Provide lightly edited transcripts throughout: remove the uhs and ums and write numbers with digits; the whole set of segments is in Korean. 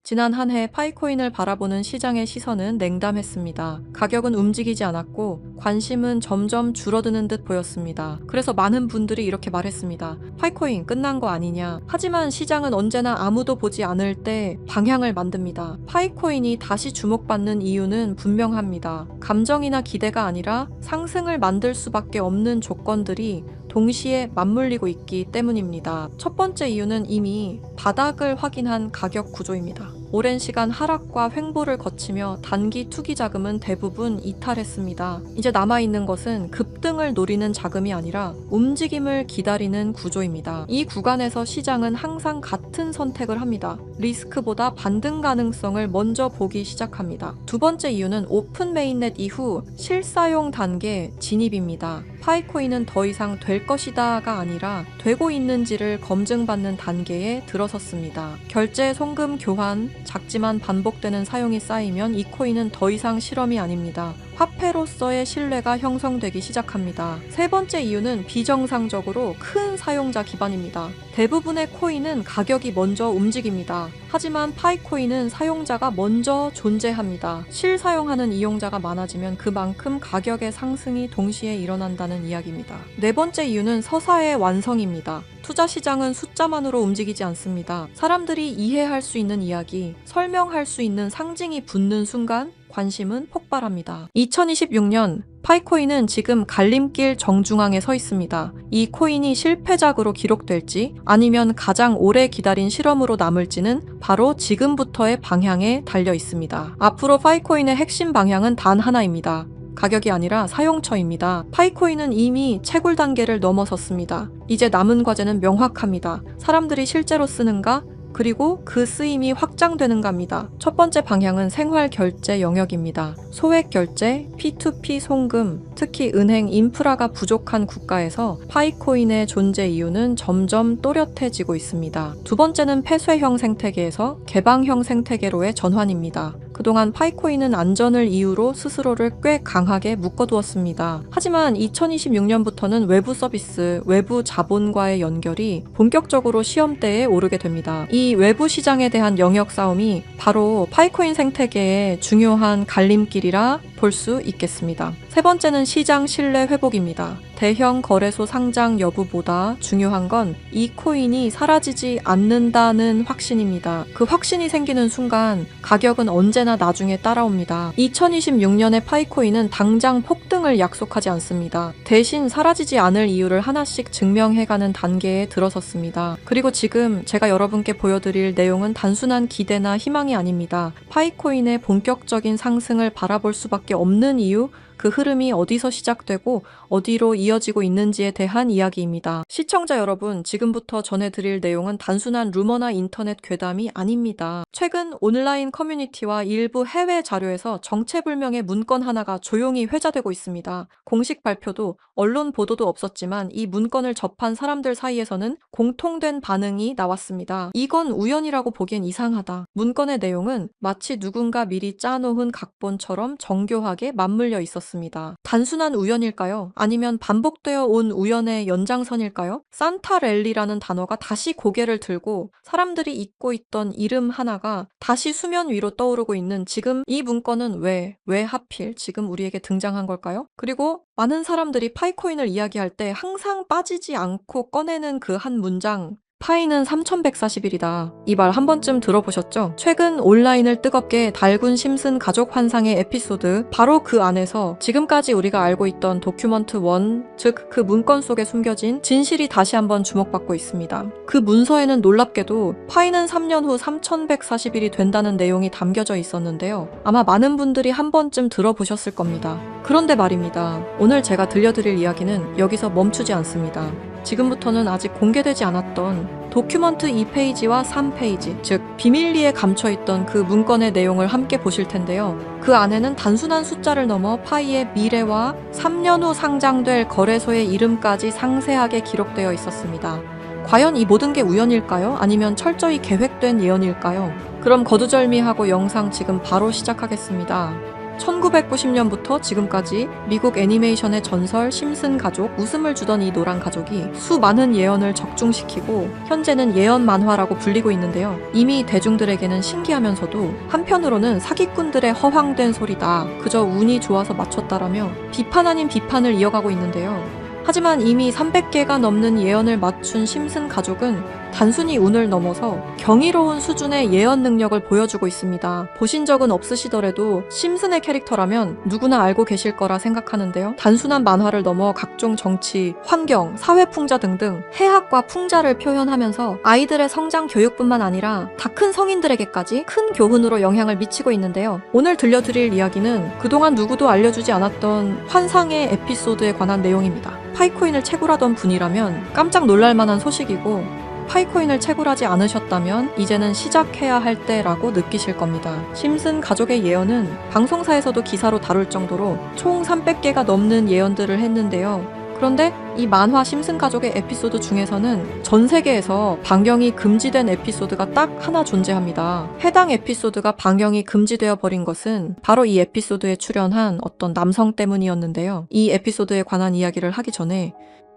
지난 한 해 파이코인을 바라보는 시장의 시선은 냉담했습니다. 가격은 움직이지 않았고 관심은 점점 줄어드는 듯 보였습니다. 그래서 많은 분들이 이렇게 말했습니다. 파이코인 끝난 거 아니냐. 하지만 시장은 언제나 아무도 보지 않을 때 방향을 만듭니다. 파이코인이 다시 주목받는 이유는 분명합니다. 감정이나 기대가 아니라 상승을 만들 수밖에 없는 조건들이 동시에 맞물리고 있기 때문입니다. 첫 번째 이유는 이미 바닥을 확인한 가격 구조입니다. 오랜 시간 하락과 횡보를 거치며 단기 투기 자금은 대부분 이탈했습니다. 이제 남아있는 것은 급등을 노리는 자금이 아니라 움직임을 기다리는 구조입니다. 이 구간에서 시장은 항상 같은 선택을 합니다. 리스크보다 반등 가능성을 먼저 보기 시작합니다. 두 번째 이유는 오픈 메인넷 이후 실사용 단계 진입입니다. 파이코인은 더 이상 될 것이다가 아니라 되고 있는지를 검증받는 단계에 들어섰습니다. 결제, 송금, 교환, 작지만 반복되는 사용이 쌓이면 이 코인은 더 이상 실험이 아닙니다. 화폐로서의 신뢰가 형성되기 시작합니다. 세 번째 이유는 비정상적으로 큰 사용자 기반입니다. 대부분의 코인은 가격이 먼저 움직입니다. 하지만 파이코인은 사용자가 먼저 존재합니다. 실사용하는 이용자가 많아지면 그만큼 가격의 상승이 동시에 일어난다는 이야기입니다. 네 번째 이유는 서사의 완성입니다. 투자 시장은 숫자만으로 움직이지 않습니다. 사람들이 이해할 수 있는 이야기, 설명할 수 있는 상징이 붙는 순간 관심은 폭발합니다. 2026년 파이코인은 지금 갈림길 정중앙에 서 있습니다. 이 코인이 실패작으로 기록될지 아니면 가장 오래 기다린 실험으로 남을지는 바로 지금부터의 방향에 달려 있습니다. 앞으로 파이코인의 핵심 방향은 단 하나입니다. 가격이 아니라 사용처입니다. 파이코인은 이미 채굴 단계를 넘어섰습니다. 이제 남은 과제는 명확합니다. 사람들이 실제로 쓰는가? 그리고 그 쓰임이 확장되는가입니다. 첫 번째 방향은 생활 결제 영역입니다. 소액 결제, P2P 송금, 특히 은행 인프라가 부족한 국가에서 파이코인의 존재 이유는 점점 또렷해지고 있습니다. 두 번째는 폐쇄형 생태계에서 개방형 생태계로의 전환입니다. 그동안 파이코인은 안전을 이유로 스스로를 꽤 강하게 묶어두었습니다. 하지만 2026년부터는 외부 서비스, 외부 자본과의 연결이 본격적으로 시험대에 오르게 됩니다. 이 외부 시장에 대한 영역 싸움이 바로 파이코인 생태계의 중요한 갈림길이라 볼 수 있겠습니다. 세 번째는 시장 신뢰 회복입니다. 대형 거래소 상장 여부보다 중요한 건 이 코인이 사라지지 않는다는 확신입니다. 그 확신이 생기는 순간 가격은 언제나 나중에 따라옵니다. 2026년의 파이코인은 당장 폭등을 약속하지 않습니다. 대신 사라지지 않을 이유를 하나씩 증명해가는 단계에 들어섰습니다. 그리고 지금 제가 여러분께 보여드릴 내용은 단순한 기대나 희망이 아닙니다. 파이코인의 본격적인 상승을 바라볼 수밖에 없는 이유, 그 흐름이 어디서 시작되고 어디로 이어지고 있는지에 대한 이야기입니다. 시청자 여러분, 지금부터 전해드릴 내용은 단순한 루머나 인터넷 괴담이 아닙니다. 최근 온라인 커뮤니티와 일부 해외 자료에서 정체불명의 문건 하나가 조용히 회자되고 있습니다. 공식 발표도 언론 보도도 없었지만 이 문건을 접한 사람들 사이에서는 공통된 반응이 나왔습니다. 이건 우연이라고 보기엔 이상하다. 문건의 내용은 마치 누군가 미리 짜놓은 각본처럼 정교하게 맞물려 있었습니다. 단순한 우연일까요? 아니면 반복되어 온 우연의 연장선일까요? 산타랠리라는 단어가 다시 고개를 들고 사람들이 잊고 있던 이름 하나가 다시 수면 위로 떠오르고 있는 지금 이 문건은 왜 하필 지금 우리에게 등장한 걸까요? 그리고 많은 사람들이 파이코인을 이야기할 때 항상 빠지지 않고 꺼내는 그 한 문장, 파이는 3140일이다. 이 말 한 번쯤 들어보셨죠? 최근 온라인을 뜨겁게 달군 심슨 가족 환상의 에피소드, 바로 그 안에서 지금까지 우리가 알고 있던 도큐먼트 1, 즉 그 문건 속에 숨겨진 진실이 다시 한번 주목받고 있습니다. 그 문서에는 놀랍게도 파이는 3년 후 3140일이 된다는 내용이 담겨져 있었는데요. 아마 많은 분들이 한 번쯤 들어보셨을 겁니다. 그런데 말입니다. 오늘 제가 들려드릴 이야기는 여기서 멈추지 않습니다. 지금부터는 아직 공개되지 않았던 도큐먼트 2페이지와 3페이지, 즉 비밀리에 감춰있던 그 문건의 내용을 함께 보실 텐데요. 그 안에는 단순한 숫자를 넘어 파이의 미래와 3년 후 상장될 거래소의 이름까지 상세하게 기록되어 있었습니다. 과연 이 모든 게 우연일까요? 아니면 철저히 계획된 예언일까요? 그럼 거두절미하고 영상 지금 바로 시작하겠습니다. 1990년부터 지금까지 미국 애니메이션의 전설 심슨 가족, 웃음을 주던 이 노란 가족이 수많은 예언을 적중시키고 현재는 예언 만화라고 불리고 있는데요. 이미 대중들에게는 신기하면서도 한편으로는 사기꾼들의 허황된 소리다, 그저 운이 좋아서 맞췄다라며 비판 아닌 비판을 이어가고 있는데요. 하지만 이미 300개가 넘는 예언을 맞춘 심슨 가족은 단순히 운을 넘어서 경이로운 수준의 예언 능력을 보여주고 있습니다. 보신 적은 없으시더라도 심슨의 캐릭터라면 누구나 알고 계실 거라 생각하는데요. 단순한 만화를 넘어 각종 정치, 환경, 사회 풍자 등등 해학과 풍자를 표현하면서 아이들의 성장 교육뿐만 아니라 다 큰 성인들에게까지 큰 교훈으로 영향을 미치고 있는데요. 오늘 들려드릴 이야기는 그동안 누구도 알려주지 않았던 환상의 에피소드에 관한 내용입니다. 파이코인을 채굴하던 분이라면 깜짝 놀랄만한 소식이고, 파이코인을 채굴하지 않으셨다면 이제는 시작해야 할 때라고 느끼실 겁니다. 심슨 가족의 예언은 방송사에서도 기사로 다룰 정도로 총 300개가 넘는 예언들을 했는데요. 그런데 이 만화 심슨 가족의 에피소드 중에서는 전 세계에서 방영이 금지된 에피소드가 딱 하나 존재합니다. 해당 에피소드가 방영이 금지되어 버린 것은 바로 이 에피소드에 출연한 어떤 남성 때문이었는데요. 이 에피소드에 관한 이야기를 하기 전에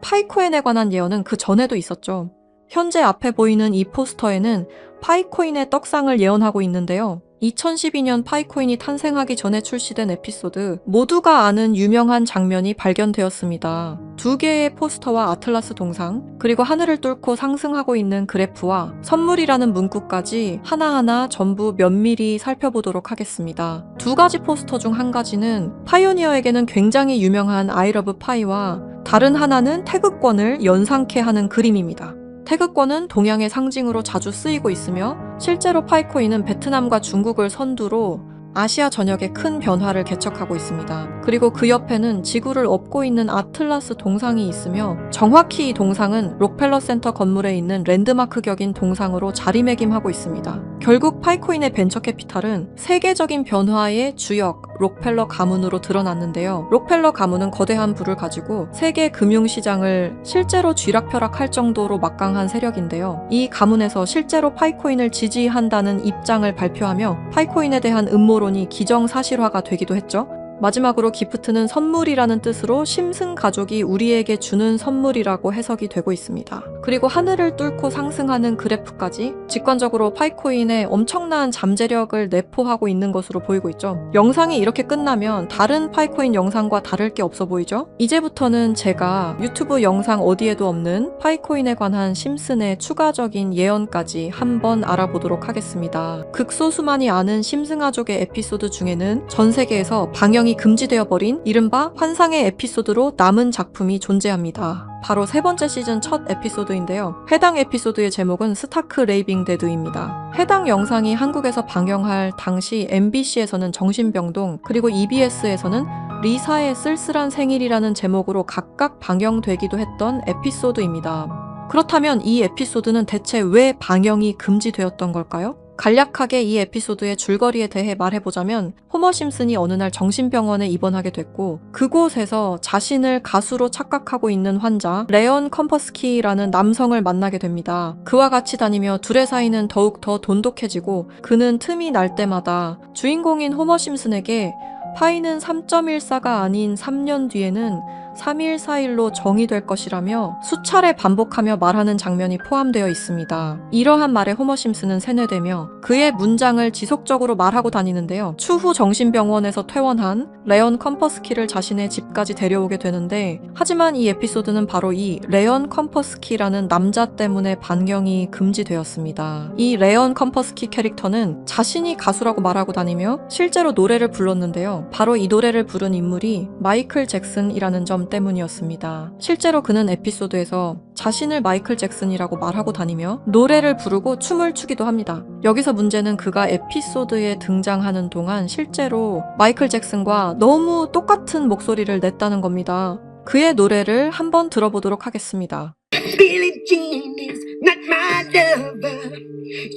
파이코인에 관한 예언은 그 전에도 있었죠. 현재 앞에 보이는 이 포스터에는 파이코인의 떡상을 예언하고 있는데요. 2012년 파이코인이 탄생하기 전에 출시된 에피소드, 모두가 아는 유명한 장면이 발견되었습니다. 2개의 포스터와 아틀라스 동상, 그리고 하늘을 뚫고 상승하고 있는 그래프와 선물이라는 문구까지 하나하나 전부 면밀히 살펴보도록 하겠습니다. 2가지 포스터 중 한 가지는 파이오니어에게는 굉장히 유명한 I love 파이와 다른 하나는 태극권을 연상케 하는 그림입니다. 태극권은 동양의 상징으로 자주 쓰이고 있으며 실제로 파이코인은 베트남과 중국을 선두로 아시아 전역에 큰 변화를 개척하고 있습니다. 그리고 그 옆에는 지구를 업고 있는 아틀라스 동상이 있으며 정확히 이 동상은 록펠러 센터 건물에 있는 랜드마크 격인 동상으로 자리매김하고 있습니다. 결국 파이코인의 벤처 캐피탈은 세계적인 변화의 주역 록펠러 가문으로 드러났는데요. 록펠러 가문은 거대한 부를 가지고 세계 금융시장을 실제로 쥐락펴락할 정도로 막강한 세력인데요. 이 가문에서 실제로 파이코인을 지지한다는 입장을 발표하며 파이코인에 대한 음모론이 기정사실화가 되기도 했죠. 마지막으로 기프트는 선물이라는 뜻으로 심슨 가족이 우리에게 주는 선물이라고 해석이 되고 있습니다. 그리고 하늘을 뚫고 상승하는 그래프까지 직관적으로 파이코인의 엄청난 잠재력을 내포하고 있는 것으로 보이고 있죠. 영상이 이렇게 끝나면 다른 파이코인 영상과 다를 게 없어 보이죠? 이제부터는 제가 유튜브 영상 어디에도 없는 파이코인에 관한 심슨의 추가적인 예언까지 한번 알아보도록 하겠습니다. 극소수만이 아는 심슨 가족의 에피소드 중에는 전 세계에서 방영이 금지되어 버린 이른바 환상의 에피소드로 남은 작품이 존재합니다. 바로 3번째 시즌 첫 에피소드인데요. 해당 에피소드의 제목은 스타크 레이빙 데드입니다. 해당 영상이 한국에서 방영할 당시 MBC에서는 정신병동, 그리고 EBS에서는 리사의 쓸쓸한 생일이라는 제목으로 각각 방영되기도 했던 에피소드입니다. 그렇다면 이 에피소드는 대체 왜 방영이 금지되었던 걸까요? 간략하게 이 에피소드의 줄거리에 대해 말해보자면 호머 심슨이 어느 날 정신병원에 입원하게 됐고 그곳에서 자신을 가수로 착각하고 있는 환자 레온 컴퍼스키라는 남성을 만나게 됩니다. 그와 같이 다니며 둘의 사이는 더욱 더 돈독해지고 그는 틈이 날 때마다 주인공인 호머 심슨에게 파이는 3.14가 아닌 3년 뒤에는 3.141로 정의될 것이라며 수차례 반복하며 말하는 장면이 포함되어 있습니다. 이러한 말에 호머 심슨은 세뇌되며 그의 문장을 지속적으로 말하고 다니는데요. 추후 정신병원에서 퇴원한 레온 컴퍼스키를 자신의 집까지 데려오게 되는데 하지만 이 에피소드는 바로 이 레온 컴퍼스키라는 남자 때문에 반경이 금지되었습니다. 이 레온 컴퍼스키 캐릭터는 자신이 가수라고 말하고 다니며 실제로 노래를 불렀는데요. 바로 이 노래를 부른 인물이 마이클 잭슨이라는 점 때문이었습니다. 실제로 그는 에피소드에서 자신을 마이클 잭슨이라고 말하고 다니며 노래를 부르고 춤을 추기도 합니다. 여기서 문제는 그가 에피소드에 등장하는 동안 실제로 마이클 잭슨과 너무 똑같은 목소리를 냈다는 겁니다. 그의 노래를 한번 들어보도록 하겠습니다. Billie Jean is not my lover.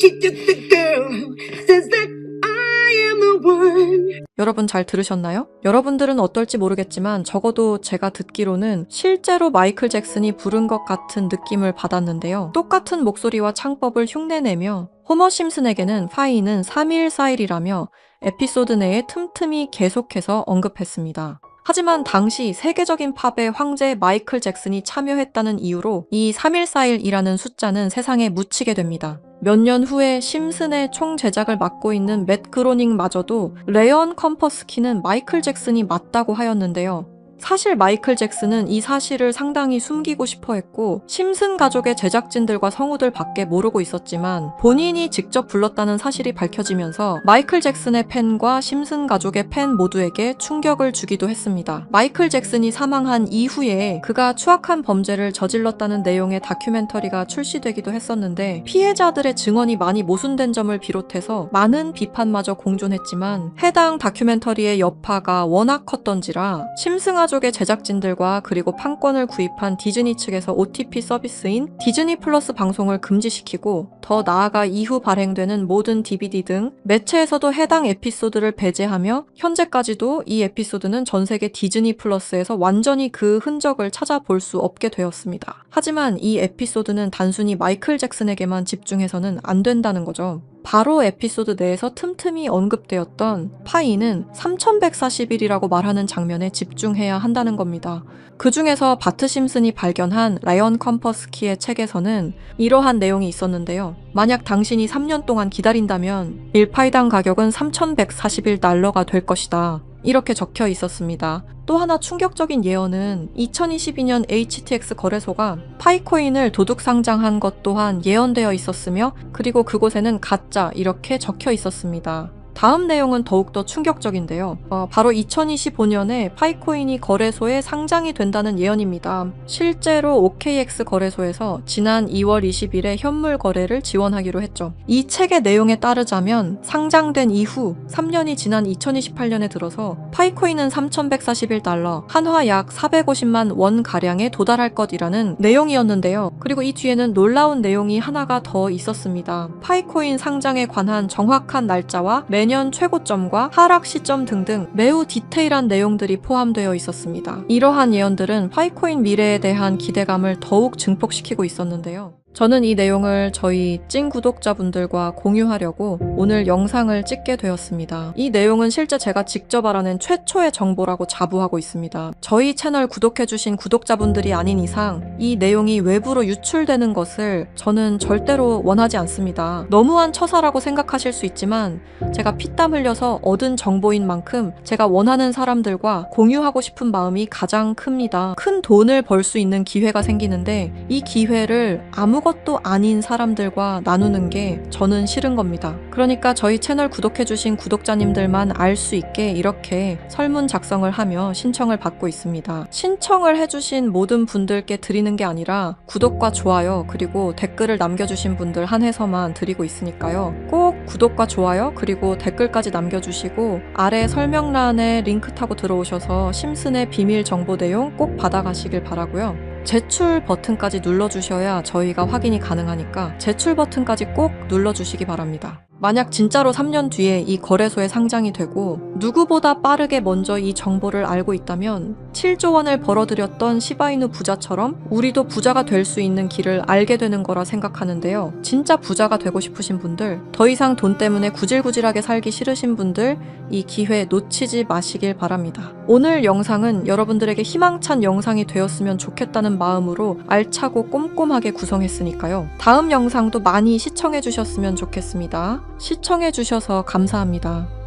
She took the girl who says that I am the one. 여러분 잘 들으셨나요? 여러분들은 어떨지 모르겠지만 적어도 제가 듣기로는 실제로 마이클 잭슨이 부른 것 같은 느낌을 받았는데요. 똑같은 목소리와 창법을 흉내내며 호머 심슨에게는 파이는 314일이라며 에피소드 내에 틈틈이 계속해서 언급했습니다. 하지만 당시 세계적인 팝의 황제 마이클 잭슨이 참여했다는 이유로 이 314일이라는 숫자는 세상에 묻히게 됩니다. 몇 년 후에 심슨의 총 제작을 맡고 있는 맷 그로닝마저도 레언 컴퍼스키는 마이클 잭슨이 맞다고 하였는데요. 사실 마이클 잭슨은 이 사실을 상당히 숨기고 싶어 했고 심슨 가족의 제작진들과 성우들 밖에 모르고 있었지만 본인이 직접 불렀다는 사실이 밝혀지면서 마이클 잭슨의 팬과 심슨 가족의 팬 모두에게 충격을 주기도 했습니다. 마이클 잭슨이 사망한 이후에 그가 추악한 범죄를 저질렀다는 내용의 다큐멘터리가 출시되기도 했었는데 피해자들의 증언이 많이 모순된 점을 비롯해서 많은 비판마저 공존했지만 해당 다큐멘터리의 여파가 워낙 컸던지라 심슨 가족의 제작진들과 그리고 판권을 구입한 디즈니 측에서 OTP 서비스인 디즈니 플러스 방송을 금지시키고 더 나아가 이후 발행되는 모든 DVD 등 매체에서도 해당 에피소드를 배제하며 현재까지도 이 에피소드는 전 세계 디즈니 플러스에서 완전히 그 흔적을 찾아볼 수 없게 되었습니다. 하지만 이 에피소드는 단순히 마이클 잭슨에게만 집중해서는 안 된다는 거죠. 바로 에피소드 내에서 틈틈이 언급되었던 파이는 3140일이라고 말하는 장면에 집중해야 한다는 겁니다. 그 중에서 바트 심슨이 발견한 라이언 컴퍼스키의 책에서는 이러한 내용이 있었는데요. 만약 당신이 3년 동안 기다린다면 1파이당 가격은 3141달러가 될 것이다. 이렇게 적혀 있었습니다. 또 하나 충격적인 예언은 2022년 HTX 거래소가 파이코인을 도둑 상장한 것 또한 예언되어 있었으며 그리고 그곳에는 가짜 이렇게 적혀 있었습니다. 다음 내용은 더욱더 충격적인데요. 바로 2025년에 파이코인이 거래소에 상장이 된다는 예언입니다. 실제로 OKX 거래소에서 지난 2월 20일에 현물 거래를 지원하기로 했죠. 이 책의 내용에 따르자면 상장된 이후 3년이 지난 2028년에 들어서 파이코인은 3141달러, 한화 약 450만 원 가량에 도달할 것이라는 내용이었는데요. 그리고 이 뒤에는 놀라운 내용이 하나가 더 있었습니다. 파이코인 상장에 관한 정확한 날짜와 매년 최고점과 하락 시점 등등 매우 디테일한 내용들이 포함되어 있었습니다. 이러한 예언들은 파이코인 미래에 대한 기대감을 더욱 증폭시키고 있었는데요. 저는 이 내용을 저희 찐 구독자분들과 공유하려고 오늘 영상을 찍게 되었습니다. 이 내용은 실제 제가 직접 알아낸 최초의 정보라고 자부하고 있습니다. 저희 채널 구독해주신 구독자분들이 아닌 이상 이 내용이 외부로 유출되는 것을 저는 절대로 원하지 않습니다. 너무한 처사라고 생각하실 수 있지만 제가 피땀 흘려서 얻은 정보인 만큼 제가 원하는 사람들과 공유하고 싶은 마음이 가장 큽니다. 큰 돈을 벌 수 있는 기회가 생기는데 이 기회를 아무것도 아닌 사람들과 나누는 게 저는 싫은 겁니다. 그러니까 저희 채널 구독해주신 구독자님들만 알 수 있게 이렇게 설문 작성을 하며 신청을 받고 있습니다. 신청을 해주신 모든 분들께 드리는 게 아니라 구독과 좋아요 그리고 댓글을 남겨주신 분들 한해서만 드리고 있으니까요. 꼭 구독과 좋아요 그리고 댓글까지 남겨주시고 아래 설명란에 링크 타고 들어오셔서 심슨의 비밀 정보 내용 꼭 받아가시길 바라고요. 제출 버튼까지 눌러주셔야 저희가 확인이 가능하니까 제출 버튼까지 꼭 눌러주시기 바랍니다. 만약 진짜로 3년 뒤에 이 거래소에 상장이 되고 누구보다 빠르게 먼저 이 정보를 알고 있다면 7조 원을 벌어들였던 시바이누 부자처럼 우리도 부자가 될 수 있는 길을 알게 되는 거라 생각하는데요. 진짜 부자가 되고 싶으신 분들, 더 이상 돈 때문에 구질구질하게 살기 싫으신 분들 이 기회 놓치지 마시길 바랍니다. 오늘 영상은 여러분들에게 희망찬 영상이 되었으면 좋겠다는 마음으로 알차고 꼼꼼하게 구성했으니까요. 다음 영상도 많이 시청해 주셨으면 좋겠습니다. 시청해 주셔서 감사합니다.